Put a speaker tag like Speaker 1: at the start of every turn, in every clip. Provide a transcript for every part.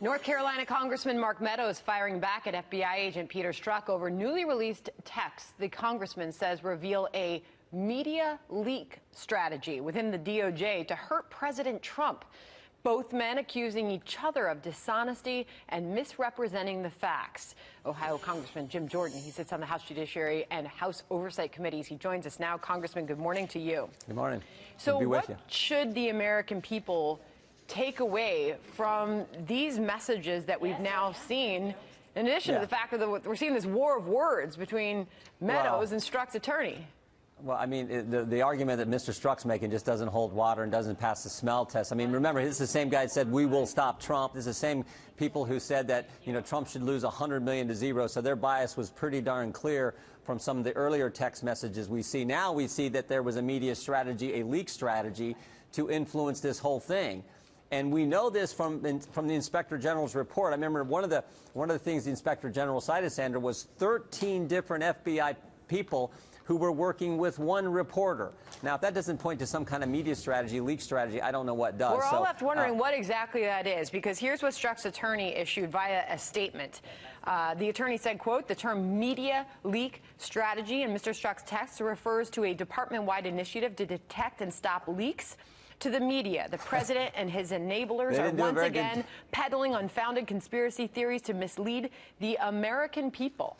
Speaker 1: North Carolina Congressman Mark Meadows firing back at FBI agent Peter Strzok over newly released texts the congressman says reveal a media leak strategy within the DOJ to hurt President Trump. Both men accusing each other of dishonesty and misrepresenting the facts. Ohio Congressman Jim Jordan, he sits on the House Judiciary and House Oversight Committees. He joins us now. Congressman, good morning to you.
Speaker 2: Good morning.
Speaker 1: So what should the American people take away from these messages that we've now seen, in addition to the fact that we're seeing this war of words between Meadows and Strzok's attorney?
Speaker 2: Well, I mean, the argument that Mr. Strzok's making just doesn't hold water and doesn't pass the smell test. I mean, remember, this is the same guy that said, we will stop Trump. This is the same people who said that, you know, Trump should lose 100 million to zero. So their bias was pretty darn clear from some of the earlier text messages we see. Now we see that there was a media strategy, a leak strategy to influence this whole thing. And we know this from the Inspector General's report. I remember one of the things the Inspector General cited, Sandra, was 13 different FBI people who were working with one reporter. Now, if that doesn't point to some kind of media strategy, leak strategy, I don't know what does.
Speaker 1: We're all left wondering what exactly that is, because here's what Strzok's attorney issued via a statement. The attorney said, quote, the term media leak strategy in Mr. Strzok's text refers to a department-wide initiative to detect and stop leaks to the media. The president and his enablers are once again peddling unfounded conspiracy theories to mislead the American people.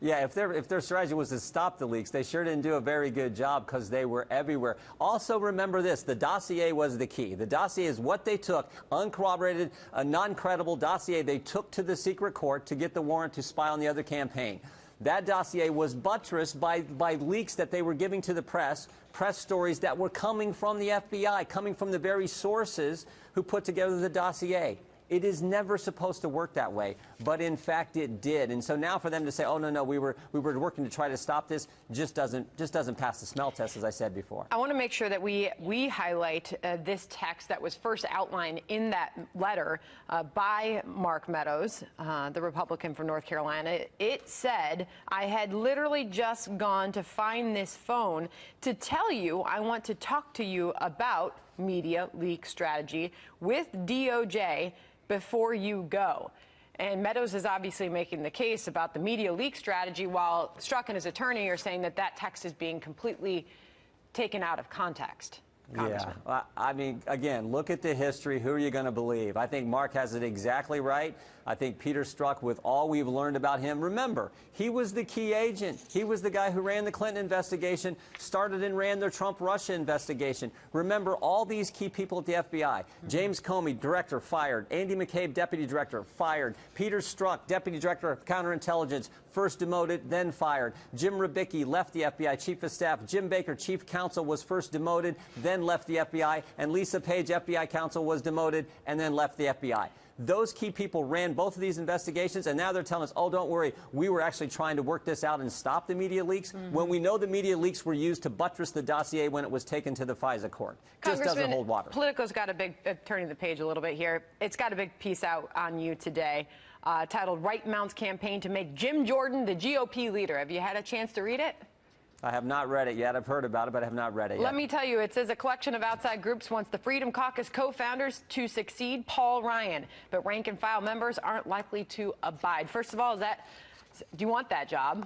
Speaker 2: Yeah, if their strategy was to stop the leaks, they sure didn't do a very good job because they were everywhere. Also, remember this, the dossier was the key. The dossier is what they took, uncorroborated, a non-credible dossier they took to the secret court to get the warrant to spy on the other campaign. That dossier was buttressed by leaks that they were giving to the press stories that were coming from the FBI, coming from the very sources who put together the dossier. It is never supposed to work that way, but in fact it did. And so now for them to say, oh, no, we were working to try to stop this, just doesn't pass the smell test, as I said before.
Speaker 1: I want to make sure that we highlight this text that was first outlined in that letter by Mark Meadows, the Republican from North Carolina. It said, I had literally just gone to find this phone to tell you I want to talk to you about media leak strategy with DOJ before you go. And Meadows is obviously making the case about the media leak strategy, while Strzok and his attorney are saying that that text is being completely taken out of context.
Speaker 2: Yeah, I mean, again, look at the history. Who are you going to believe? I think Mark has it exactly right. I think Peter Strzok, with all we've learned about him, remember, he was the key agent. He was the guy who ran the Clinton investigation, started and ran the Trump-Russia investigation. Remember, all these key people at the FBI. James Comey, director, fired. Andy McCabe, deputy director, fired. Peter Strzok, deputy director of counterintelligence, first demoted, then fired. Jim Rubicki left the FBI, chief of staff. Jim Baker, chief counsel, was first demoted, then left the FBI. And Lisa Page, FBI counsel, was demoted and then left the FBI. Those key people ran both of these investigations, and now they're telling us, oh, don't worry, we were actually trying to work this out and stop the media leaks, when we know the media leaks were used to buttress the dossier when it was taken to the FISA court. Just doesn't hold water.
Speaker 1: Politico's got a big, turning the page a little bit here, it's got a big piece out on you today titled Right Mount's Campaign to Make Jim Jordan the GOP Leader. Have you had a chance to read it?
Speaker 2: I have not read it yet. I've heard about it, but I have not read it yet.
Speaker 1: Let me tell you, it says a collection of outside groups wants the Freedom Caucus co-founders to succeed Paul Ryan, but rank-and-file members aren't likely to abide. First of all, do you want that job?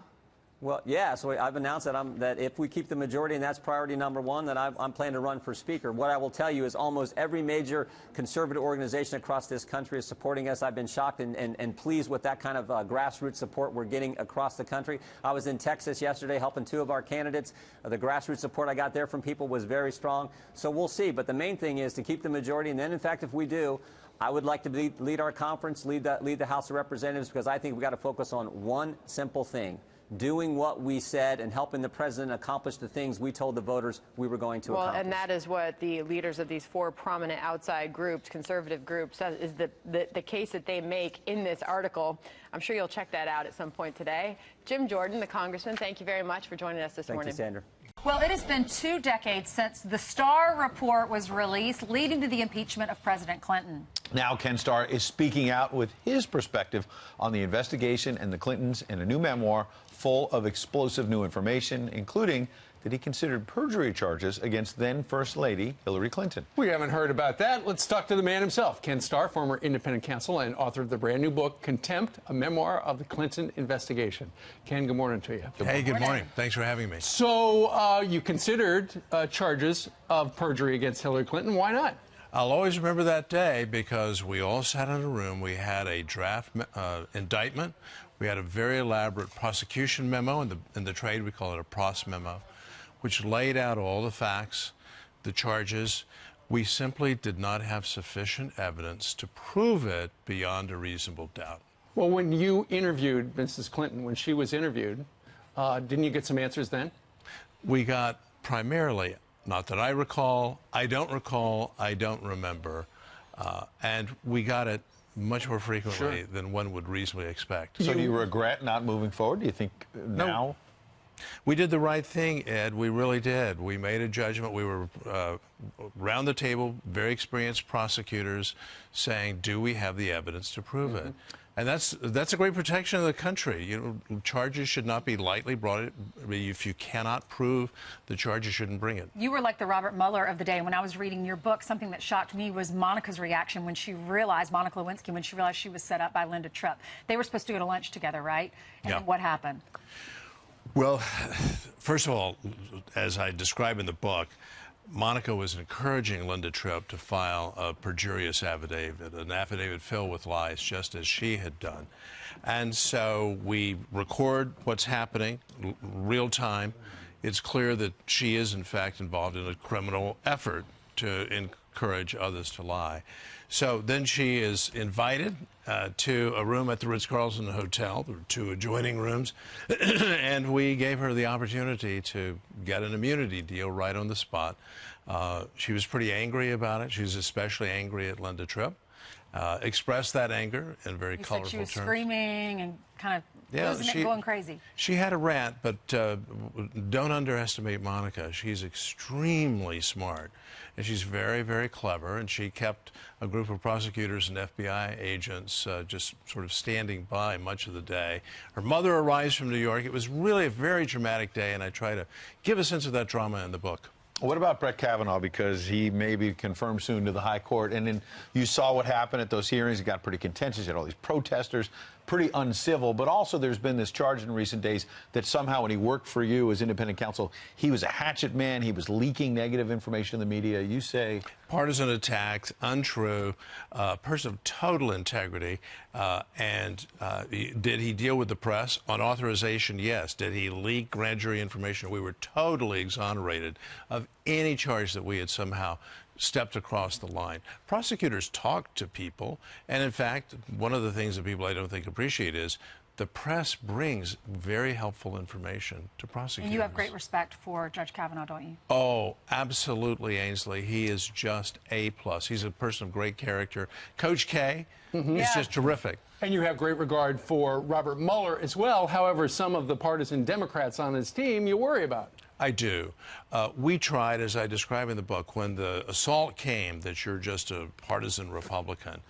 Speaker 2: Well, yeah, so I've announced that if we keep the majority, and that's priority number one, that I'm planning to run for speaker. What I will tell you is almost every major conservative organization across this country is supporting us. I've been shocked and pleased with that kind of grassroots support we're getting across the country. I was in Texas yesterday helping two of our candidates. The grassroots support I got there from people was very strong. So we'll see. But the main thing is to keep the majority, and then, in fact, if we do, I would like to lead our conference, lead the House of Representatives, because I think we've got to focus on one simple thing: doing what we said and helping the president accomplish the things we told the voters we were going to accomplish.
Speaker 1: Well, and that is what the leaders of these four prominent outside groups, conservative groups, is the case that they make in this article. I'm sure you'll check that out at some point today. Jim Jordan, the congressman, thank you very much for joining us this morning.
Speaker 2: Thank you, Sandra.
Speaker 3: Well, it has been 2 decades since the Starr report was released, leading to the impeachment of President Clinton.
Speaker 4: Now Ken Starr is speaking out with his perspective on the investigation and the Clintons in a new memoir full of explosive new information, including that he considered perjury charges against then First Lady Hillary Clinton.
Speaker 5: We haven't heard about that. Let's talk to the man himself, Ken Starr, former independent counsel and author of the brand new book, Contempt, a memoir of the Clinton investigation. Ken, good morning to you.
Speaker 6: Hey, good morning. Thanks for having me.
Speaker 5: So you considered charges of perjury against Hillary Clinton. Why not?
Speaker 6: I'll always remember that day because we all sat in a room. We had a draft indictment. We had a very elaborate prosecution memo. In the trade, we call it a pros memo, which laid out all the facts, the charges. We simply did not have sufficient evidence to prove it beyond a reasonable doubt.
Speaker 5: Well, when you interviewed Mrs. Clinton, when she was interviewed, didn't you get some answers then?
Speaker 6: We got primarily, not that I recall, I don't remember, and we got it much more frequently than one would reasonably expect.
Speaker 4: So do you regret not moving forward? Do you think now?
Speaker 6: No. We did the right thing, Ed. We really did. We made a judgment. We were round the table, very experienced prosecutors saying, do we have the evidence to prove it? And that's a great protection of the country. You know, charges should not be lightly brought. If you cannot prove the charge, you shouldn't bring it.
Speaker 3: You were like the Robert Mueller of the day. When I was reading your book, something that shocked me was Monica's reaction when she realized, Monica Lewinsky, when she realized she was set up by Linda Tripp. They were supposed to go to lunch together, right? And
Speaker 6: Yeah.
Speaker 3: then what happened?
Speaker 6: Well, first of all, as I describe in the book, Monica was encouraging Linda Tripp to file a perjurious affidavit, an affidavit filled with lies, just as she had done. And so we record what's happening real time. It's clear that she is, in fact, involved in a criminal effort to encourage others to lie. So then she is invited to a room at the Ritz-Carlton Hotel. There were two adjoining rooms, and we gave her the opportunity to get an immunity deal right on the spot. She was pretty angry about it. She was especially angry at Linda Tripp. Expressed that anger in very colorful terms.
Speaker 3: She was screaming and kind of losing it, going crazy.
Speaker 6: She had a rant, but don't underestimate Monica. She's extremely smart, and she's very, very clever, and she kept a group of prosecutors and FBI agents just sort of standing by much of the day. Her mother arrives from New York. It was really a very dramatic day, and I try to give a sense of that drama in the book.
Speaker 4: What about Brett Kavanaugh? Because he may be confirmed soon to the high court. And then you saw what happened at those hearings. It got pretty contentious. You had all these protesters, pretty uncivil. But also there's been this charge in recent days that somehow when he worked for you as independent counsel, he was a hatchet man. He was leaking negative information to the media. You say...
Speaker 6: Partisan attacks, untrue, person of total integrity. Did he deal with the press? On authorization, yes. Did he leak grand jury information? We were totally exonerated of any charge that we had somehow stepped across the line. Prosecutors talk to people, and in fact, one of the things that people I don't think appreciate is the press brings very helpful information to prosecutors.
Speaker 3: And you have great respect for Judge Kavanaugh, don't you?
Speaker 6: Oh, absolutely, Ainsley. He is just A+. He's a person of great character. Coach K is just terrific.
Speaker 5: And you have great regard for Robert Mueller as well. However, some of the partisan Democrats on his team you worry about.
Speaker 6: I do. We tried, as I describe in the book, when the assault came that you're just a partisan Republican,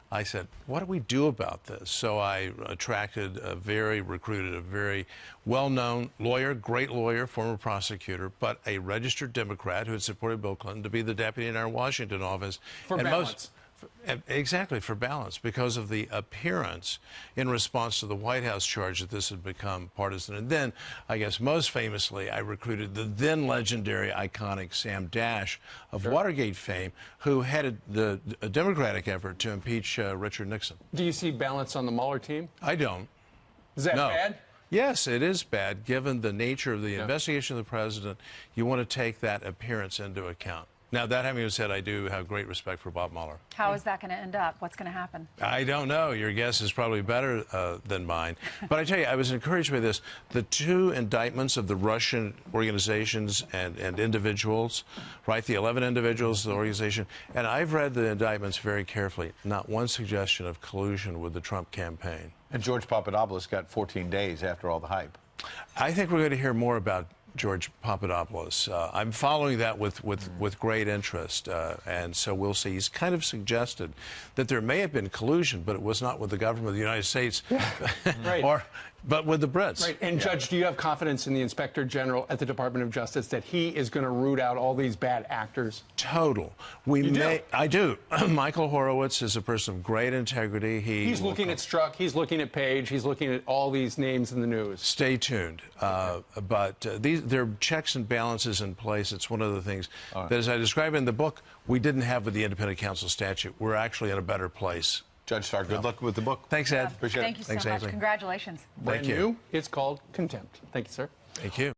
Speaker 6: I said, what do we do about this? So I recruited a very well-known lawyer, great lawyer, former prosecutor, but a registered Democrat who had supported Bill Clinton to be the deputy in our Washington office.
Speaker 5: For balance.
Speaker 6: Exactly, for balance, because of the appearance in response to the White House charge that this had become partisan. And then, I guess most famously, I recruited the then legendary, iconic Sam Dash of Watergate fame, who headed the Democratic effort to impeach Richard Nixon.
Speaker 5: Do you see balance on the Mueller team?
Speaker 6: I don't.
Speaker 5: Is that
Speaker 6: No.
Speaker 5: bad?
Speaker 6: Yes, it is bad. Given the nature of the investigation of the president, you want to take that appearance into account. Now, that having been said, I do have great respect for Bob Mueller.
Speaker 3: How is that going to end up? What's going to happen?
Speaker 6: I don't know. Your guess is probably better than mine. But I tell you, I was encouraged by this. The two indictments of the Russian organizations and individuals, right? The 11 individuals, the organization. And I've read the indictments very carefully. Not one suggestion of collusion with the Trump campaign.
Speaker 4: And George Papadopoulos got 14 days after all the hype.
Speaker 6: I think we're going to hear more about George Papadopoulos. I'm following that with great interest, and so we'll see. He's kind of suggested that there may have been collusion, but it was not with the government of the United States,
Speaker 5: Right.
Speaker 6: but with the Brits.
Speaker 5: Right. And Judge, do you have confidence in the Inspector General at the Department of Justice that he is going to root out all these bad actors?
Speaker 6: Total. I do. Michael Horowitz is a person of great integrity.
Speaker 5: He's looking at Strzok. He's looking at Page. He's looking at all these names in the news.
Speaker 6: Stay tuned. But there are checks and balances in place. It's one of the things that, as I describe in the book, we didn't have with the Independent Counsel statute. We're actually in a better place.
Speaker 4: Judge Starr, good luck with the book.
Speaker 6: Thanks, Ed.
Speaker 4: Appreciate it.
Speaker 3: Thank you so
Speaker 6: Thanks,
Speaker 3: much.
Speaker 6: Ainsley.
Speaker 3: Congratulations.
Speaker 5: Brand new. It's called Contempt. Thank you, sir.
Speaker 6: Thank you.